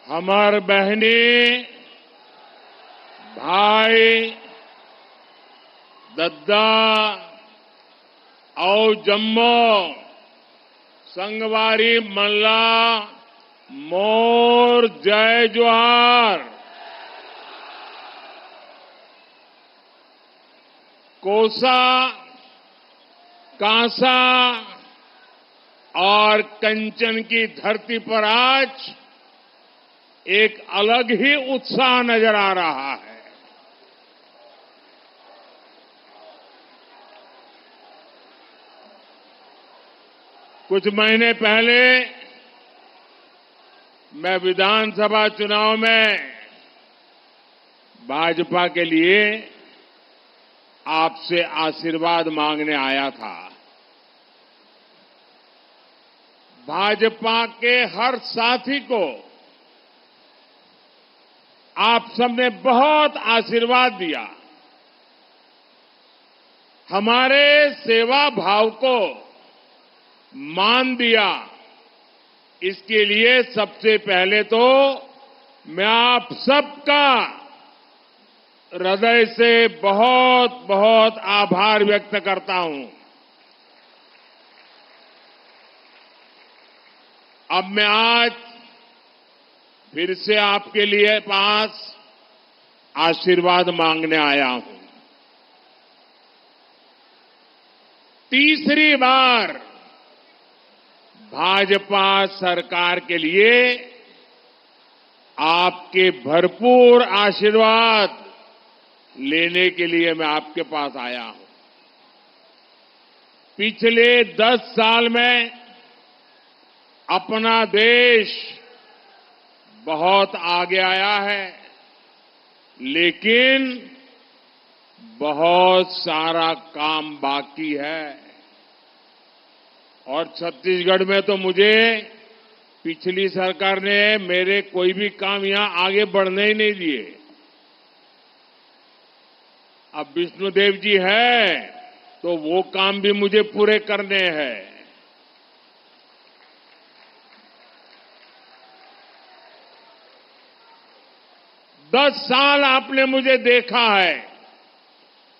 हमार बहनी भाई दद्दा और जम्मो संगवारी मल्ला मोर जय जोहार। कोसा, कांसा और कंचन की धरती पर आज एक अलग ही उत्साह नजर आ रहा है। कुछ महीने पहले मैं विधानसभा चुनाव में भाजपा के लिए आपसे आशीर्वाद मांगने आया था। भाजपा के हर साथी को आप सबने बहुत आशीर्वाद दिया। हमारे सेवा भाव को मान दिया। इसके लिए सबसे पहले तो मैं आप सबका हृदय से बहुत बहुत आभार व्यक्त करता हूं। अब मैं आज फिर से आपके लिए पास आशीर्वाद मांगने आया हूं। तीसरी बार भाजपा सरकार के लिए आपके भरपूर आशीर्वाद लेने के लिए मैं आपके पास आया हूं। पिछले 10 साल में अपना देश बहुत आगे आया है, लेकिन बहुत सारा काम बाकी है। और छत्तीसगढ़ में तो मुझे पिछली सरकार ने मेरे कोई भी काम यहां आगे बढ़ने ही नहीं दिए। अब विष्णुदेव जी है तो वो काम भी मुझे पूरे करने हैं। 10 साल आपने मुझे देखा है।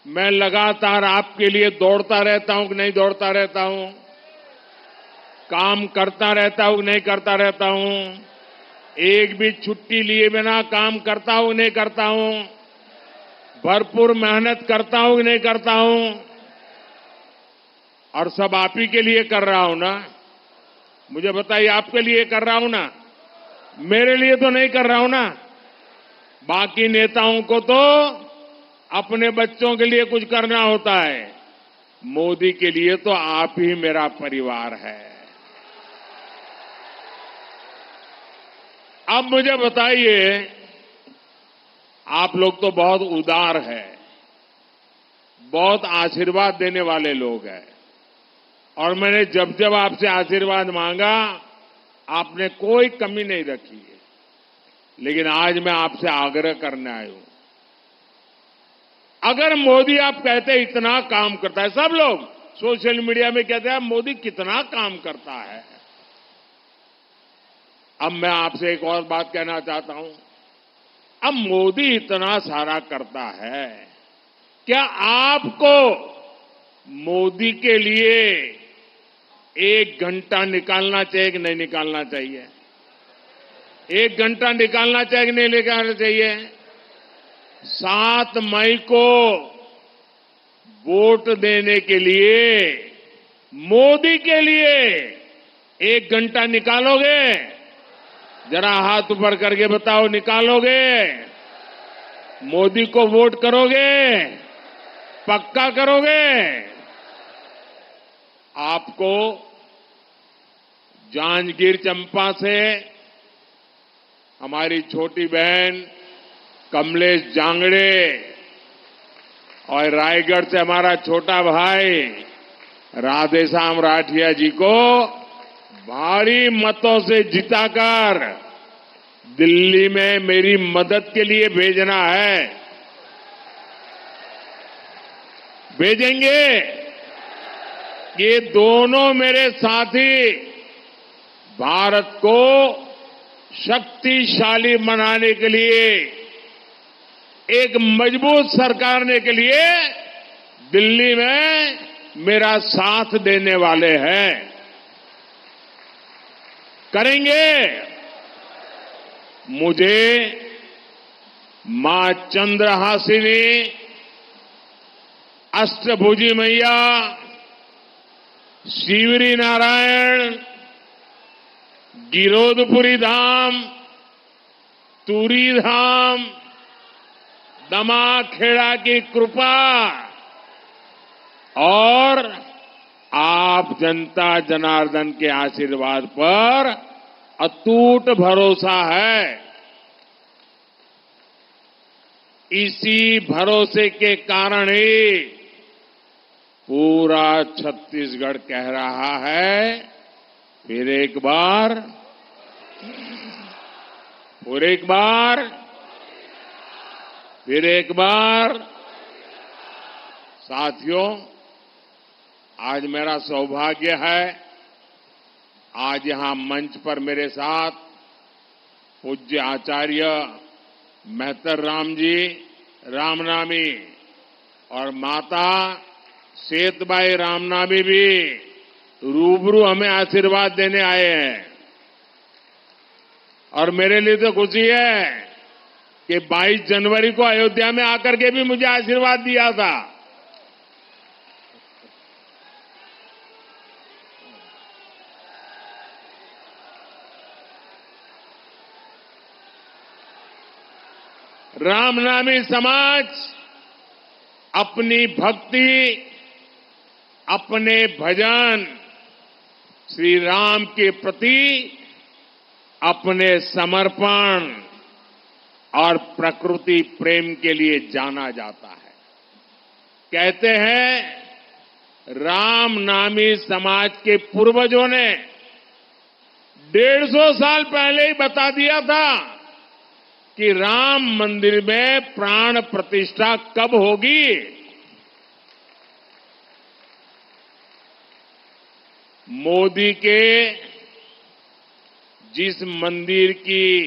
मैं लगातार आपके लिए दौड़ता रहता हूं कि नहीं दौड़ता रहता हूं, काम करता रहता हूं कि नहीं करता रहता हूं, एक भी छुट्टी लिए बिना काम करता हूं नहीं करता हूं, भरपूर मेहनत करता हूं कि नहीं करता हूं। और सब आप ही के लिए कर रहा हूं ना। मुझे बताइए, आपके लिए कर रहा हूं ना, मेरे लिए तो नहीं कर रहा हूं ना। बाकी नेताओं को तो अपने बच्चों के लिए कुछ करना होता है, मोदी के लिए तो आप ही मेरा परिवार है। अब मुझे बताइए, आप लोग तो बहुत उदार हैं, बहुत आशीर्वाद देने वाले लोग हैं। और मैंने जब जब आपसे आशीर्वाद मांगा, आपने कोई कमी नहीं रखी है। लेकिन आज मैं आपसे आग्रह करने आया हूं, अगर मोदी आप कहते इतना काम करता है, सब लोग सोशल मीडिया में कहते हैं मोदी कितना काम करता है। अब मैं आपसे एक और बात कहना चाहता हूं। अब मोदी इतना सारा करता है, क्या आपको मोदी के लिए 1 घंटा निकालना चाहिए कि नहीं निकालना चाहिए? 1 घंटा निकालना चाहिए कि नहीं निकालना चाहिए? 7 मई को वोट देने के लिए मोदी के लिए 1 घंटा निकालोगे? जरा हाथ ऊपर करके बताओ, निकालोगे? मोदी को वोट करोगे? पक्का करोगे? आपको जांजगीर चंपा से हमारी छोटी बहन कमलेश जांगड़े और रायगढ़ से हमारा छोटा भाई राधेश्याम राठिया जी को भारी मतों से जिताकर दिल्ली में मेरी मदद के लिए भेजना है। भेजेंगे? ये दोनों मेरे साथी भारत को शक्तिशाली बनाने के लिए, एक मजबूत सरकार करने के लिए दिल्ली में मेरा साथ देने वाले हैं। करेंगे। मुझे मां चंद्रहासिनी, अष्टभुजी मैया, शिवरी नारायण, गिरोधपुरी धाम, तुरी धाम, दमाखेड़ा की कृपा और आप जनता जनार्दन के आशीर्वाद पर अटूट भरोसा है। इसी भरोसे के कारण ही पूरा छत्तीसगढ़ कह रहा है, फिर एक बार, फिर एक बार। साथियों, आज मेरा सौभाग्य है, आज यहां मंच पर मेरे साथ पूज्य आचार्य मेहतर राम जी रामनामी और माता सेतबाई रामनामी भी रूबरू हमें आशीर्वाद देने आए हैं। और मेरे लिए तो खुशी है कि 22 जनवरी को अयोध्या में आकर के भी मुझे आशीर्वाद दिया था। रामनामी समाज अपनी भक्ति, अपने भजन, श्री राम के प्रति अपने समर्पण और प्रकृति प्रेम के लिए जाना जाता है। कहते हैं, रामनामी समाज के पूर्वजों ने 150 साल पहले ही बता दिया था कि राम मंदिर में प्राण प्रतिष्ठा कब होगी। मोदी के जिस मंदिर की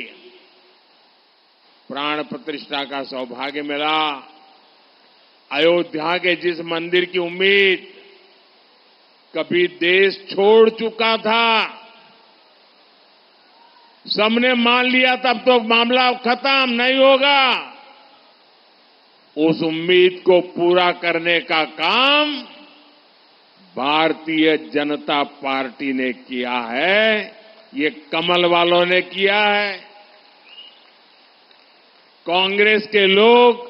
प्राण प्रतिष्ठा का सौभाग्य मिला, अयोध्या के जिस मंदिर की उम्मीद कभी देश छोड़ चुका था, सबने मान लिया तब तो मामला खत्म नहीं होगा, उस उम्मीद को पूरा करने का काम भारतीय जनता पार्टी ने किया है, ये कमल वालों ने किया है। कांग्रेस के लोग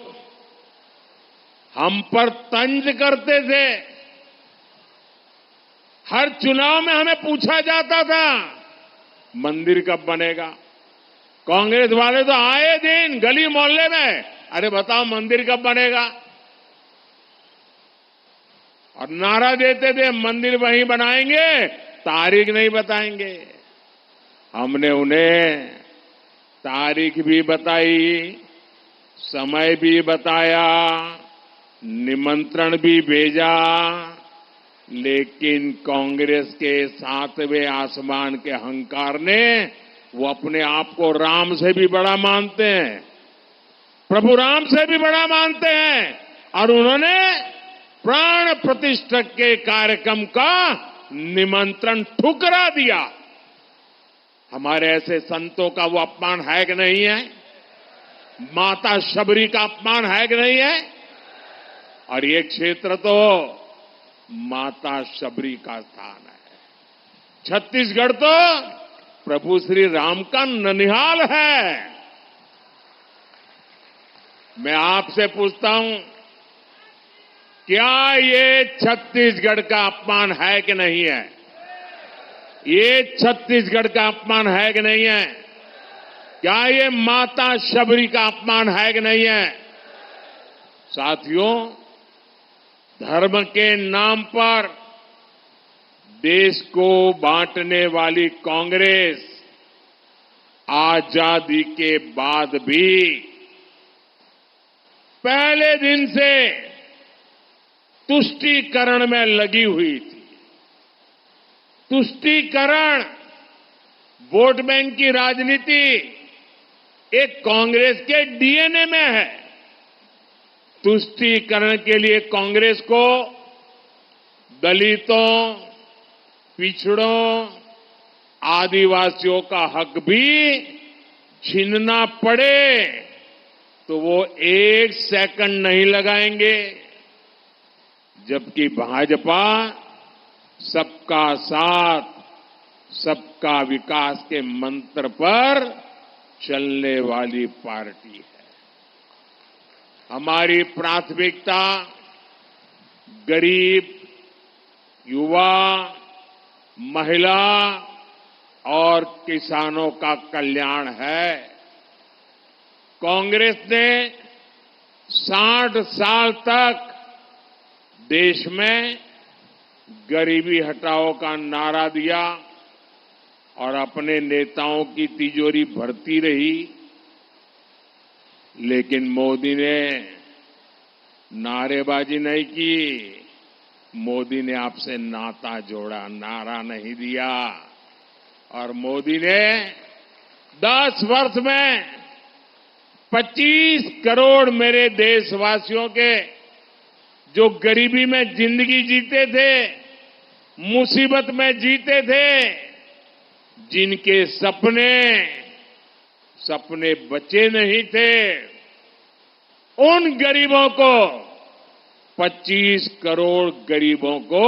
हम पर तंज करते थे। हर चुनाव में हमें पूछा जाता था, मंदिर कब बनेगा। कांग्रेस वाले तो आए दिन गली मोहल्ले में, अरे बताओ मंदिर कब बनेगा, और नारा देते थे मंदिर वहीं बनाएंगे, तारीख नहीं बताएंगे। हमने उन्हें तारीख भी बताई, समय भी बताया, निमंत्रण भी भेजा, लेकिन कांग्रेस के 7वें आसमान के अहंकार ने, वो अपने आप को राम से भी बड़ा मानते हैं, प्रभु राम से भी बड़ा मानते हैं, और उन्होंने प्राण प्रतिष्ठा के कार्यक्रम का निमंत्रण ठुकरा दिया। हमारे ऐसे संतों का वो अपमान है कि नहीं है? माता शबरी का अपमान है कि नहीं है? और ये क्षेत्र तो माता शबरी का स्थान है। छत्तीसगढ़ तो प्रभु श्री राम का ननिहाल है। मैं आपसे पूछता हूं, क्या ये छत्तीसगढ़ का अपमान है कि नहीं है? ये छत्तीसगढ़ का अपमान है कि नहीं है? क्या ये माता शबरी का अपमान है कि नहीं है? साथियों, धर्म के नाम पर देश को बांटने वाली कांग्रेस आजादी के बाद भी पहले दिन से तुष्टीकरण में लगी हुई थी। तुष्टीकरण वोट बैंक की राजनीति एक कांग्रेस के डीएनए में है। तुष्टीकरण के लिए कांग्रेस को दलितों, पिछड़ों, आदिवासियों का हक भी छीनना पड़े तो वो एक सेकंड नहीं लगाएंगे, जबकि भाजपा सबका साथ, सबका विकास के मंत्र पर चलने वाली पार्टी है। हमारी प्राथमिकता गरीब, युवा, महिला और किसानों का कल्याण है। कांग्रेस ने 60 साल तक देश में गरीबी हटाओ का नारा दिया और अपने नेताओं की तिजोरी भरती रही, लेकिन मोदी ने नारेबाजी नहीं की। मोदी ने आपसे नाता जोड़ा, नारा नहीं दिया। और मोदी ने 10 वर्ष में 25 करोड़ मेरे देशवासियों के जो गरीबी में जिंदगी जीते थे, मुसीबत में जीते थे, जिनके सपने बचे नहीं थे, उन गरीबों को 25 करोड़ गरीबों को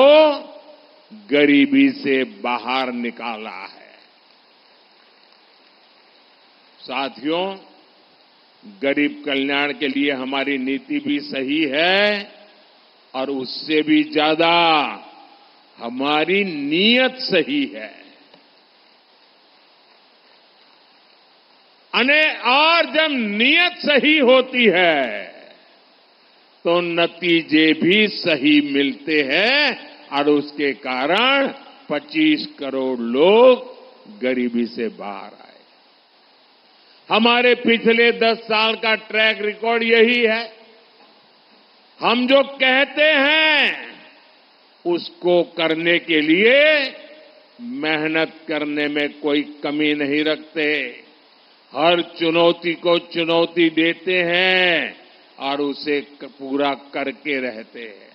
गरीबी से बाहर निकाला है। साथियों, गरीब कल्याण के लिए हमारी नीति भी सही है और उससे भी ज्यादा हमारी नीयत सही है। और जब नीयत सही होती है तो नतीजे भी सही मिलते हैं और उसके कारण 25 करोड़ लोग गरीबी से बाहर आए। हमारे पिछले 10 साल का ट्रैक रिकॉर्ड यही है। हम जो कहते हैं उसको करने के लिए मेहनत करने में कोई कमी नहीं रखते। हर चुनौती को चुनौती देते हैं और उसे पूरा करके रहते हैं।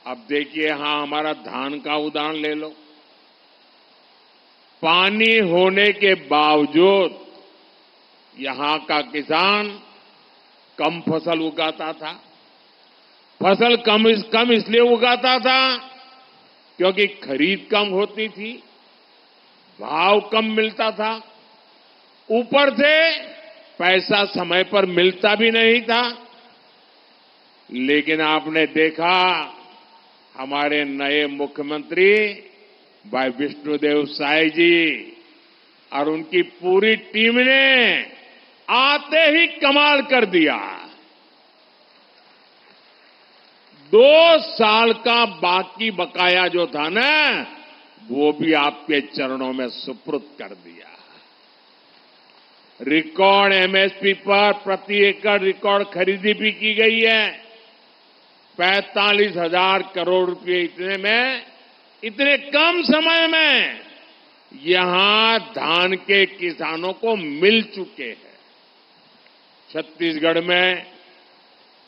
अब देखिए, यहां हमारा धान का उदाहरण ले लो। पानी होने के बावजूद यहां का किसान कम फसल उगाता था। फसल कम इसलिए उगाता था क्योंकि खरीद कम होती थी, भाव कम मिलता था, ऊपर से पैसा समय पर मिलता भी नहीं था। लेकिन आपने देखा, हमारे नए मुख्यमंत्री भाई विष्णुदेव साय जी और उनकी पूरी टीम ने आते ही कमाल कर दिया। 2 साल का बाकी बकाया जो था ना, वो भी आपके चरणों में सुपुर्द कर दिया। रिकॉर्ड एमएसपी पर प्रति एकड़ रिकॉर्ड खरीदी भी की गई है। 45,000 करोड़ रुपए इतने कम समय में यहां धान के किसानों को मिल चुके हैं। छत्तीसगढ़ में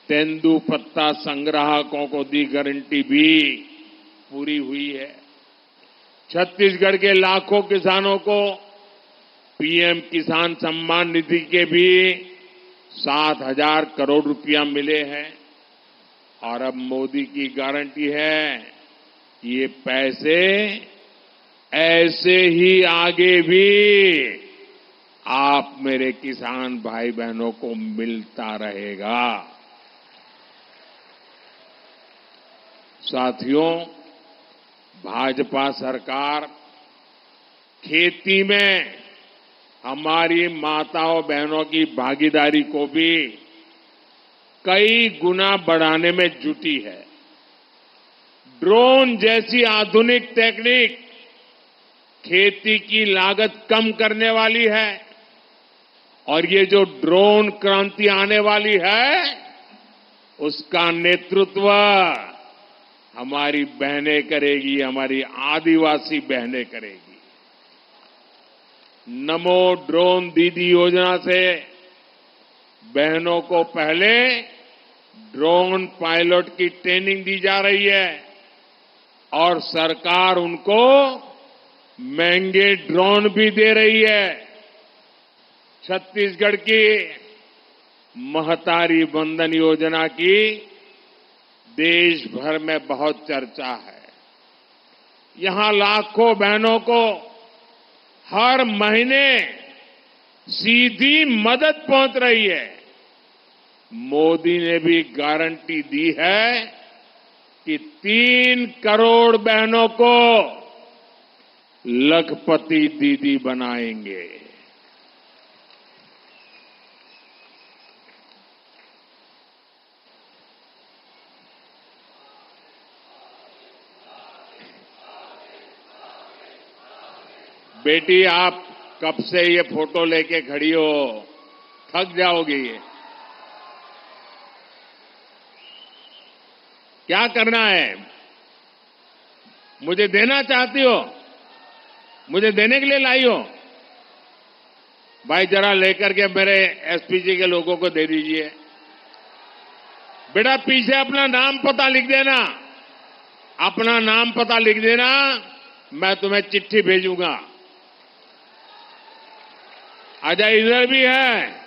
तेंदुपत्ता संग्राहकों को दी गारंटी भी पूरी हुई है। छत्तीसगढ़ के लाखों किसानों को पीएम किसान सम्मान निधि के भी 7,000 करोड़ रुपया मिले हैं। और अब मोदी की गारंटी है कि ये पैसे ऐसे ही आगे भी आप मेरे किसान भाई बहनों को मिलता रहेगा। साथियों, भाजपा सरकार खेती में हमारी माताओं बहनों की भागीदारी को भी कई गुना बढ़ाने में जुटी है। ड्रोन जैसी आधुनिक टेक्निक खेती की लागत कम करने वाली है और ये जो ड्रोन क्रांति आने वाली है, उसका नेतृत्व हमारी बहनें करेगी, हमारी आदिवासी बहनें करेगी। नमो ड्रोन दीदी योजना से बहनों को पहले ड्रोन पायलट की ट्रेनिंग दी जा रही है और सरकार उनको महंगे ड्रोन भी दे रही है। छत्तीसगढ़ की महतारी वंदन योजना की देश भर में बहुत चर्चा है। यहां लाखों बहनों को हर महीने सीधी मदद पहुंच रही है। मोदी ने भी गारंटी दी है कि 3 करोड़ बहनों को लखपति दीदी बनाएंगे। बेटी, आप कब से ये फोटो लेके खड़ी हो? थक जाओगी। ये क्या करना है? मुझे देना चाहती हो? मुझे देने के लिए लाई हो? भाई जरा लेकर के मेरे एसपीजी के लोगों को दे दीजिए। बेटा पीछे अपना नाम पता लिख देना, अपना नाम पता लिख देना, मैं तुम्हें चिट्ठी भेजूंगा। अच्छा इधर भी है।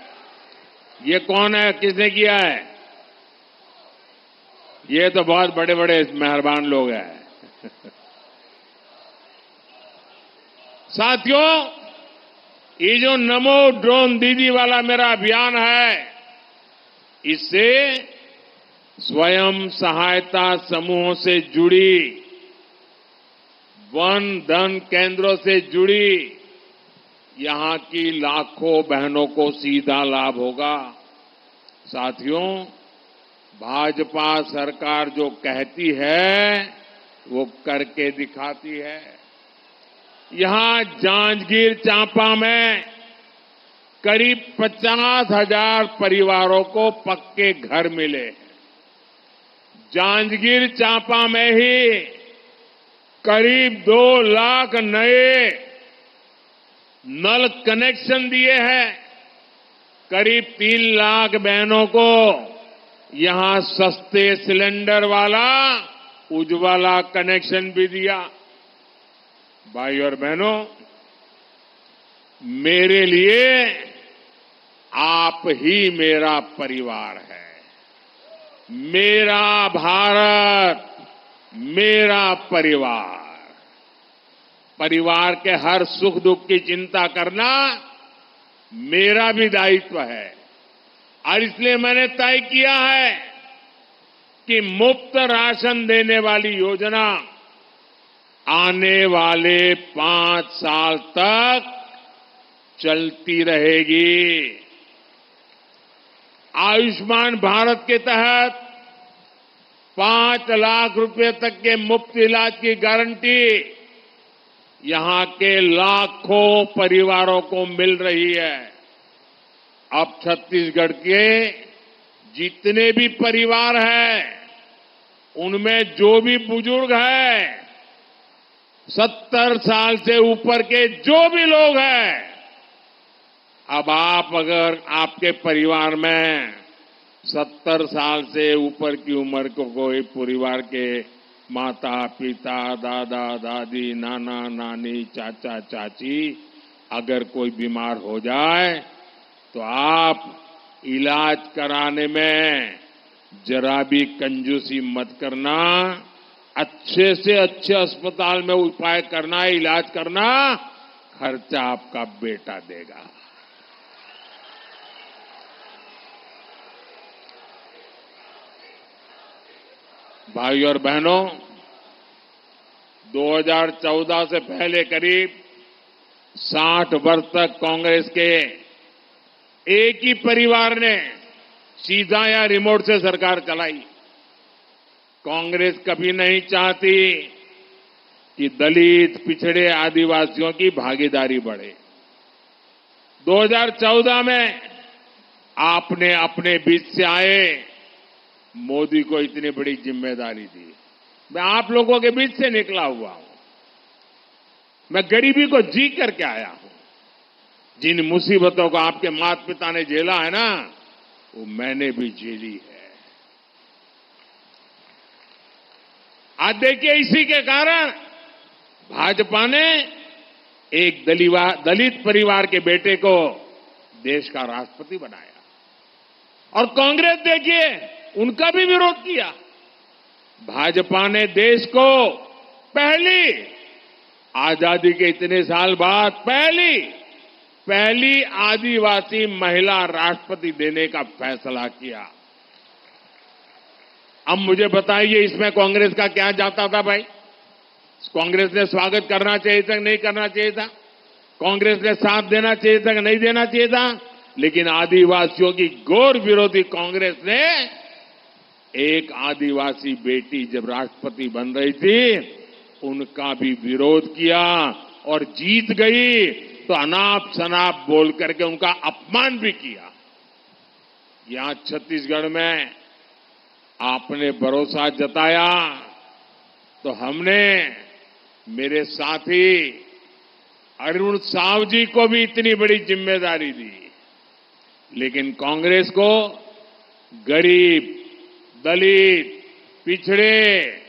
ये कौन है? किसने किया है? ये तो बहुत बड़े बड़े मेहरबान लोग हैं। साथियों, ये जो नमो ड्रोन दीदी वाला मेरा अभियान है, इससे स्वयं सहायता समूहों से जुड़ी, वन धन केंद्रों से जुड़ी यहां की लाखों बहनों को सीधा लाभ होगा। साथियों, भाजपा सरकार जो कहती है वो करके दिखाती है। यहां जांजगीर चांपा में करीब 50,000 परिवारों को पक्के घर मिले हैं। जांजगीर चांपा में ही करीब 2 लाख नए नल कनेक्शन दिए हैं। करीब 3 लाख बहनों को यहां सस्ते सिलेंडर वाला उज्ज्वला कनेक्शन भी दिया। भाई और बहनों, मेरे लिए आप ही मेरा परिवार है। मेरा भारत, मेरा परिवार। परिवार के हर सुख दुख की चिंता करना मेरा भी दायित्व है और इसलिए मैंने तय किया है कि मुफ्त राशन देने वाली योजना आने वाले 5 साल तक चलती रहेगी। आयुष्मान भारत के तहत 5 लाख रुपए तक के मुफ्त इलाज की गारंटी यहां के लाखों परिवारों को मिल रही है। अब छत्तीसगढ़ के जितने भी परिवार हैं, उनमें जो भी बुजुर्ग हैं, 70 साल से ऊपर के जो भी लोग हैं, अब आप अगर आपके परिवार में 70 साल से ऊपर की उम्र को कोई परिवार के माता पिता, दादा दादी, नाना नानी, चाचा चाची अगर कोई बीमार हो जाए तो आप इलाज कराने में जरा भी कंजूसी मत करना। अच्छे से अच्छे अस्पताल में उपाय करना, इलाज करना, खर्चा आपका बेटा देगा। भाई और बहनों, 2014 से पहले करीब 60 वर्ष तक कांग्रेस के एक ही परिवार ने सीधा या रिमोट से सरकार चलाई। कांग्रेस कभी नहीं चाहती कि दलित, पिछड़े, आदिवासियों की भागीदारी बढ़े। 2014 में आपने अपने बीच से आए मोदी को इतनी बड़ी जिम्मेदारी दी। मैं आप लोगों के बीच से निकला हुआ हूं। मैं गरीबी को जी करके आया हूं। जिन मुसीबतों को आपके माता पिता ने झेला है ना, वो मैंने भी झेली है। आज देखिए, इसी के कारण भाजपा ने एक दलित परिवार के बेटे को देश का राष्ट्रपति बनाया, और कांग्रेस देखिए उनका भी विरोध किया। भाजपा ने देश को पहली आजादी के इतने साल बाद पहली आदिवासी महिला राष्ट्रपति देने का फैसला किया। अब मुझे बताइए, इसमें कांग्रेस का क्या जाता था भाई? कांग्रेस ने स्वागत करना चाहिए था कि नहीं करना चाहिए था? कांग्रेस ने साथ देना चाहिए था कि नहीं देना चाहिए था? लेकिन आदिवासियों की घोर विरोधी कांग्रेस ने एक आदिवासी बेटी जब राष्ट्रपति बन रही थी, उनका भी विरोध किया और जीत गई तो अनाप शनाप बोल करके उनका अपमान भी किया। यहां छत्तीसगढ़ में आपने भरोसा जताया तो हमने मेरे साथी अरुण साव जी को भी इतनी बड़ी जिम्मेदारी दी। लेकिन कांग्रेस को गरीब, दलित, पिछड़े,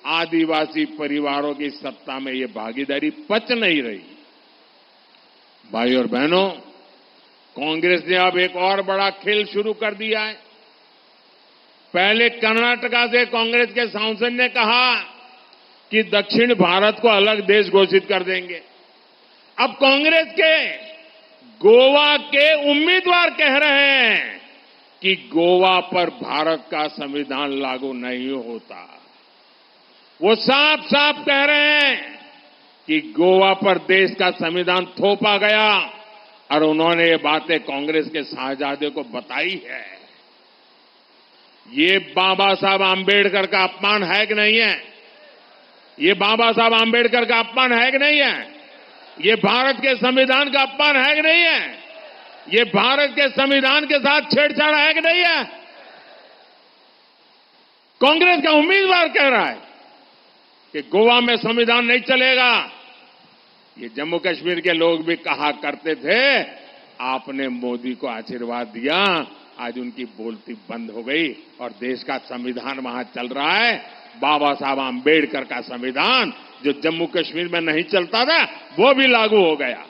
आदिवासी परिवारों की सत्ता में ये भागीदारी पच नहीं रही। भाई और बहनों, कांग्रेस ने अब एक और बड़ा खेल शुरू कर दिया है। पहले कर्नाटका से कांग्रेस के सांसद ने कहा कि दक्षिण भारत को अलग देश घोषित कर देंगे। अब कांग्रेस के गोवा के उम्मीदवार कह रहे हैं कि गोवा पर भारत का संविधान लागू नहीं होता। वो साफ साफ कह रहे हैं कि गोवा पर देश का संविधान थोपा गया, और उन्होंने ये बातें कांग्रेस के शाहजादे को बताई है। ये बाबा साहब आंबेडकर का अपमान है कि नहीं है? ये बाबा साहब आंबेडकर का अपमान है कि नहीं है? ये भारत के संविधान का अपमान है कि नहीं है? ये भारत के संविधान के साथ छेड़छाड़ है कि नहीं है? कांग्रेस का उम्मीदवार कह रहा है कि गोवा में संविधान नहीं चलेगा। ये जम्मू कश्मीर के लोग भी कहा करते थे, आपने मोदी को आशीर्वाद दिया, आज उनकी बोलती बंद हो गई और देश का संविधान वहां चल रहा है। बाबा साहब आंबेडकर का संविधान जो जम्मू कश्मीर में नहीं चलता था, वो भी लागू हो गया।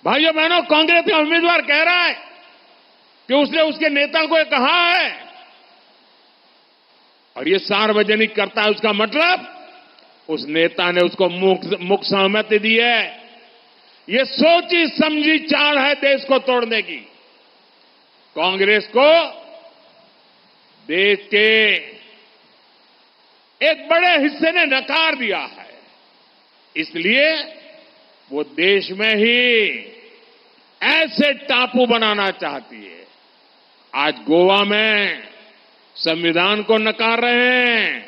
भाइयों बहनों, कांग्रेस का उम्मीदवार कह रहा है कि उसने उसके नेता को कहा है, और ये सार्वजनिक करता है। उसका मतलब उस नेता ने उसको मुख सहमति दी है। ये सोची समझी चाल है देश को तोड़ने की। कांग्रेस को देश के एक बड़े हिस्से ने नकार दिया है, इसलिए वो देश में ही ऐसे टापू बनाना चाहती है। आज गोवा में संविधान को नकार रहे हैं,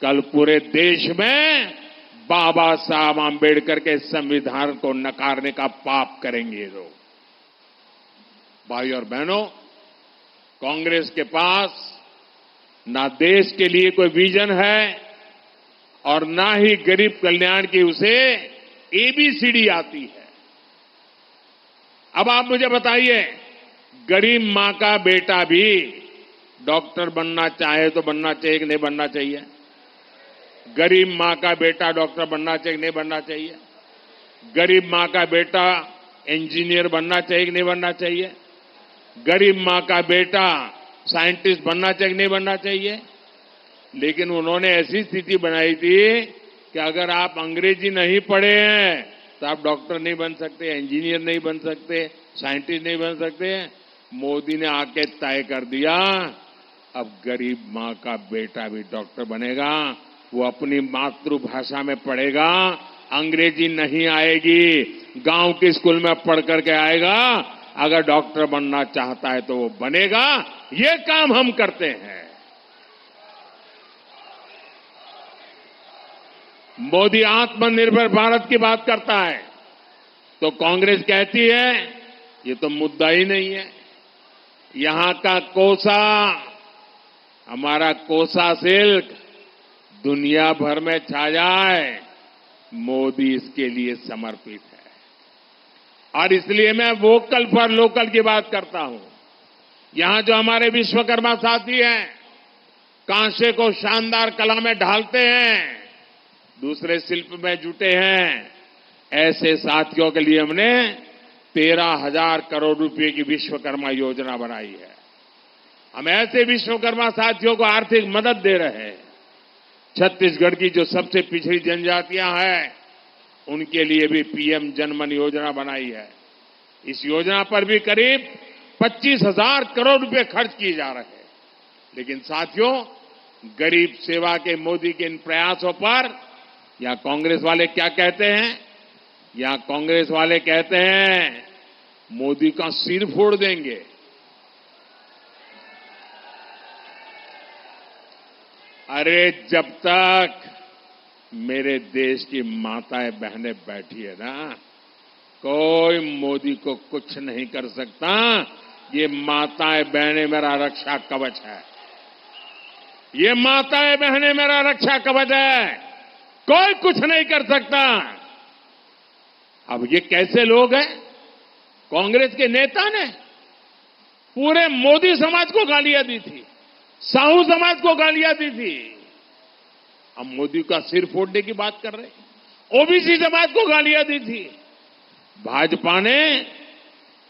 कल पूरे देश में बाबा साहब आंबेडकर के संविधान को नकारने का पाप करेंगे लोग। भाई और बहनों, कांग्रेस के पास ना देश के लिए कोई विजन है और ना ही गरीब कल्याण की उसे एबीसीडी आती है। अब आप मुझे बताइए, गरीब मां का बेटा भी डॉक्टर बनना चाहे तो बनना चाहिए कि नहीं बनना चाहिए? गरीब मां का बेटा डॉक्टर बनना चाहिए कि नहीं बनना चाहिए? गरीब मां का बेटा इंजीनियर बनना चाहिए कि नहीं बनना चाहिए? गरीब मां का बेटा साइंटिस्ट बनना चाहिए कि नहीं बनना चाहिए? लेकिन उन्होंने ऐसी स्थिति बनाई थी कि अगर आप अंग्रेजी नहीं पढ़े हैं तो आप डॉक्टर नहीं बन सकते, इंजीनियर नहीं बन सकते, साइंटिस्ट नहीं बन सकते। मोदी ने आके तय कर दिया, अब गरीब मां का बेटा भी डॉक्टर बनेगा। वो अपनी मातृभाषा में पढ़ेगा, अंग्रेजी नहीं आएगी, गांव के स्कूल में पढ़ करके आएगा। अगर डॉक्टर बनना चाहता है तो वो बनेगा। ये काम हम करते हैं। मोदी आत्मनिर्भर भारत की बात करता है तो कांग्रेस कहती है ये तो मुद्दा ही नहीं है। यहां का कोसा, हमारा कोसा सिल्क दुनिया भर में छा जाए, मोदी इसके लिए समर्पित है। और इसलिए मैं वोकल फॉर लोकल की बात करता हूं। यहां जो हमारे विश्वकर्मा साथी हैं, कांसे को शानदार कला में ढालते हैं, दूसरे शिल्प में जुटे हैं, ऐसे साथियों के लिए हमने 13,000 करोड़ रुपए की विश्वकर्मा योजना बनाई है। हम ऐसे विश्वकर्मा साथियों को आर्थिक मदद दे रहे हैं। छत्तीसगढ़ की जो सबसे पिछड़ी जनजातियां हैं, उनके लिए भी पीएम जनमन योजना बनाई है। इस योजना पर भी करीब 25,000 करोड़ रुपए खर्च किए जा रहे हैं। लेकिन साथियों, गरीब सेवा के मोदी के इन प्रयासों पर यहां कांग्रेस वाले क्या कहते हैं? यहां कांग्रेस वाले कहते हैं मोदी का सिर फोड़ देंगे। अरे जब तक मेरे देश की माताएं बहनें बैठी है ना, कोई मोदी को कुछ नहीं कर सकता। ये माताएं बहनें मेरा रक्षा कवच है। ये माताएं बहनें मेरा रक्षा कवच है। कोई कुछ नहीं कर सकता। अब ये कैसे लोग हैं? कांग्रेस के नेता ने पूरे मोदी समाज को गालियां दी थी, साहू समाज को गालियां दी थी। अब मोदी का सिर फोड़ने की बात कर रहे हैं। ओबीसी समाज को गालियां दी थी। भाजपा ने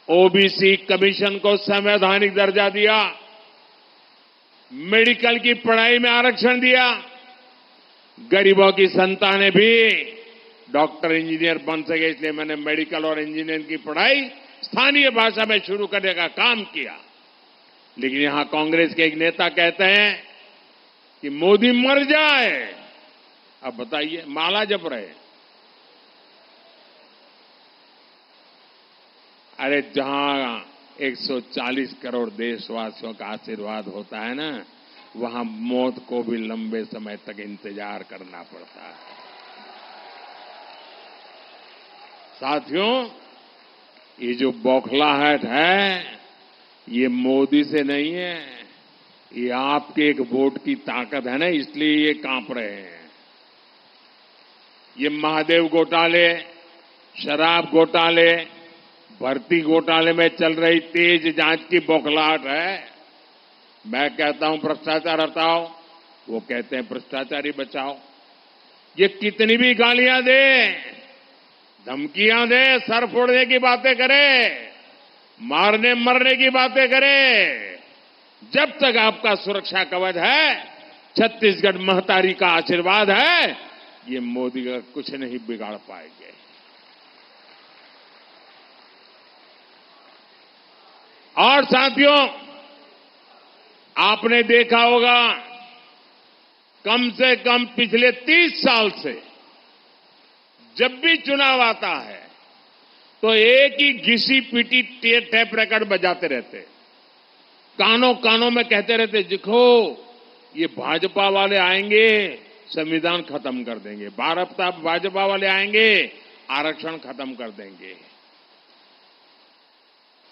ओबीसी कमीशन को संवैधानिक दर्जा दिया, मेडिकल की पढ़ाई में आरक्षण दिया, गरीबों की संतानें भी डॉक्टर इंजीनियर बन सके, इसलिए मैंने मेडिकल और इंजीनियरिंग की पढ़ाई स्थानीय भाषा में शुरू करने का काम किया। लेकिन यहां कांग्रेस के एक नेता कहते हैं कि मोदी मर जाए। अब बताइए, माला जप रहे। अरे जहां 140 करोड़ देशवासियों का आशीर्वाद होता है ना, वहां मौत को भी लंबे समय तक इंतजार करना पड़ता है। साथियों, ये जो बौखलाहट है, ये मोदी से नहीं है, ये आपके एक वोट की ताकत है ना, इसलिए ये कांप रहे हैं। ये महादेव घोटाले, शराब घोटाले, भर्ती घोटाले में चल रही तेज जांच की बौखलाहट है। मैं कहता हूं भ्रष्टाचार हटाओ, वो कहते हैं भ्रष्टाचारी बचाओ। ये कितनी भी गालियां दे, धमकियां दे, सर फोड़ने की बातें करे, मारने मरने की बातें करे, जब तक आपका सुरक्षा कवच है, छत्तीसगढ़ महतारी का आशीर्वाद है, ये मोदी का कुछ नहीं बिगाड़ पाएंगे। और साथियों, आपने देखा होगा, कम से कम पिछले 30 साल से जब भी चुनाव आता है तो एक ही घिसी पीटी टेप रिकॉर्ड बजाते रहते, कानों कानों में कहते रहते, देखो ये भाजपा वाले आएंगे संविधान खत्म कर देंगे, भाजपा वाले आएंगे आरक्षण खत्म कर देंगे।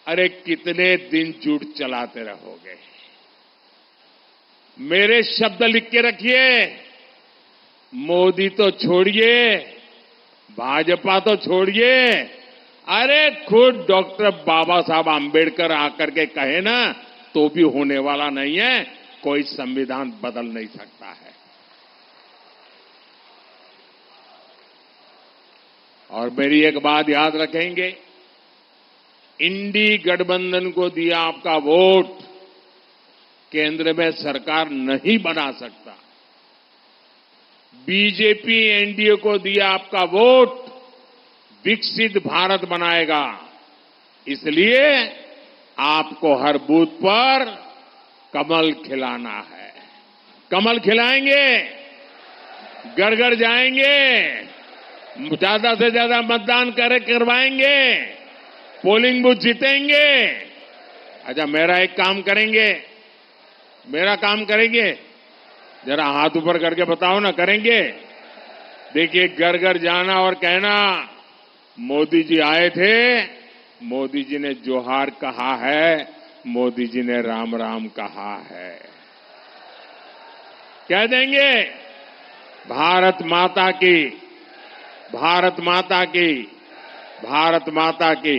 अरे कितने दिन झूठ चलाते रहोगे? मेरे शब्द लिख के रखिए, मोदी तो छोड़िए, भाजपा तो छोड़िए, अरे खुद डॉक्टर बाबा साहब आंबेडकर आकर के कहे ना, तो भी होने वाला नहीं है। कोई संविधान बदल नहीं सकता है। और मेरी एक बात याद रखेंगे, इंडी गठबंधन को दिया आपका वोट केंद्र में सरकार नहीं बना सकता। बीजेपी एनडीए को दिया आपका वोट विकसित भारत बनाएगा। इसलिए आपको हर बूथ पर कमल खिलाना है। कमल खिलाएंगे, घर घर जाएंगे, ज्यादा से ज्यादा मतदान करवाएंगे, पोलिंग बूथ जीतेंगे। अच्छा, मेरा एक काम करेंगे, मेरा काम करेंगे, जरा हाथ ऊपर करके बताओ ना, करेंगे? देखिए, घर घर जाना और कहना, मोदी जी आए थे, मोदी जी ने जोहार कहा है, मोदी जी ने राम राम कहा है। कह देंगे, भारत माता की, भारत माता की, भारत माता की